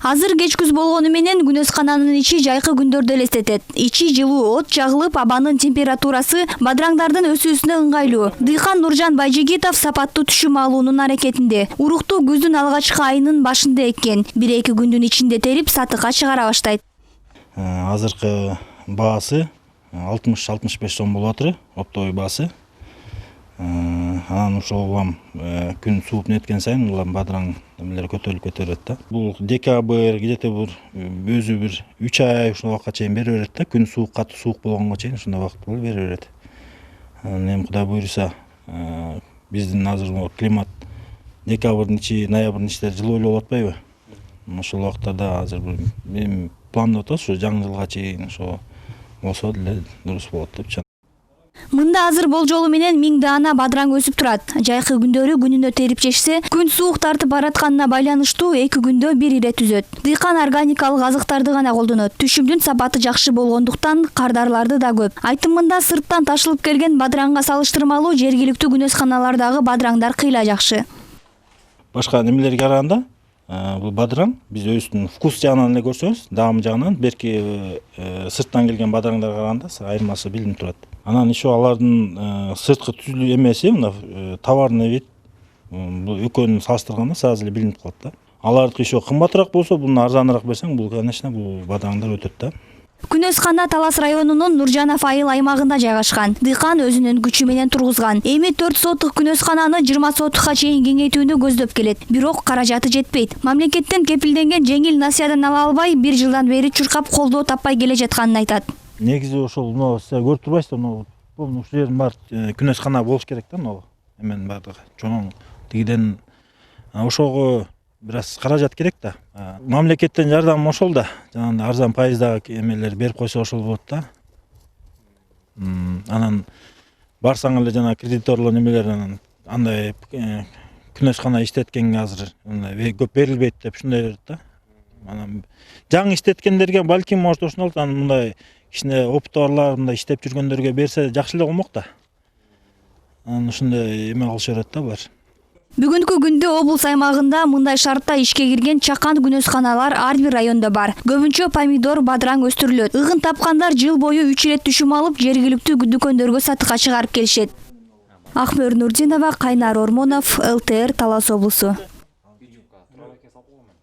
Азыр кеч күз болгону менен күнөскананын ичи жайкы күндөрдү элестетет. Ичи жылуу, от жагылып, абанын температурасы бадраңдардын өсүүсүнө ыңгайлуу. Дыйкан Нуржан Байжигитов сапаттуу түшүм алуунун аракетинде. Урукту күздүн алгачкы айынын башында эккен. 1-2 күндүн ичинде терип сатыкка чыгара баштайт. Азыркы баасы 60-65 сом болуп атыр, оптовый баасы. Анан ошол улам күн сууп неткен сайын улам бадыраң эмелер көтөрүлүп кетет да. Бул декабрь, где-то өзү бир 3 ай ушул убакка чейин бере берет да. Күн суук, катуу суук болгонго чейин ушундай убакыт болуп бере берет. Эми Кудай буйруса, биздин азыр климат декабрдын ичи, ноябрдын ичинде жылуу болуп атпайбы? Ошол убактарда азыр менин пландап атабыз, ушу жаңы жылга чейин ошо болсо деле дурус болот деп. Мында азыр болжолу менен 1000 даана бадыраң өсүп турат. Жайкы күндөрү күнүнө терип жешсе, күн суук тартып баратканына байланыштуу 2 күндө бир ирет үзөт. Дыйкан органикалык азыктарды гана колдонот. Түшүмдүн сапаты жакшы болгондуктан кардарларды да көп. Айтымында сырттан ташылып келген бадыраңга салыштырмалуу жергиликтүү күнөсканалардагы бадыраңдар кыйла жакшы. Башка немелерге караганда бул бадыраң биз өзүнүн вкус жагынан эле көрсөңүз, даам жагынан берки сырттан келген бадыраңдарга караганда айырмасы билинип турат. Анан еще алардын сырткы түзүлүү эмеси, мына товарный вид бул экөөнүн салыштырганда сразу эле билинип калат да. Алардыкы еще кымбатыраак болсо, буну арзаныраак берсең, бул конечно бул бадыраңдар өтөт да. Күнөскана Талас районунун Нуржанов айыл аймагында жайгашкан. Дыйкан өзүнүн күчү менен тургузган. Эми 4 соттук күнөскананы 20 соттукка чейин кеңейтүүнү көздөп келет. Бирок каражаты жетпейт. Мамлекеттен кепилденген жеңил насыядан ала албай, 1 жылдан бери чуркап колдоо таппай келе жатканын айтат. Негизи ошол сиз көрүп турбайсыздар, ушул жердин баары күнөскана болуш керек да, эменин баардыгы. Чоң тигиден ошого бир аз каражат керек да. Мамлекеттен жардам ошол да. Жанагы арзан пайыздагы эмелер берип койсо ошол болот да. Анан барсаң эле жана кредиторлор немелер андай күнөскана иштеткенге азыр көп берилбейт деп ушундай берет да. Анан жаңы иштеткендерге балким может ошондо анан мындай кичине опыты барлар мындай иштеп жүргөндөргө берсе жакшы эле болмок да. Анан ушундай эме кылыша берет да булар. Бүгүнкү күндө облус аймагында мындай шартта ишке кирген чакан күнөсканалар ар бир райондо бар. Көбүнчө помидор, бадыраң өстүрүлөт. Ыгын тапкандар жыл бою 3 ирет түшүм алып, жергиликтүү дүкөндөргө сатыкка чыгарып келишет. Акмөр Нурдинова, Кайнар Ормонов, ЛТР, Талас облусу.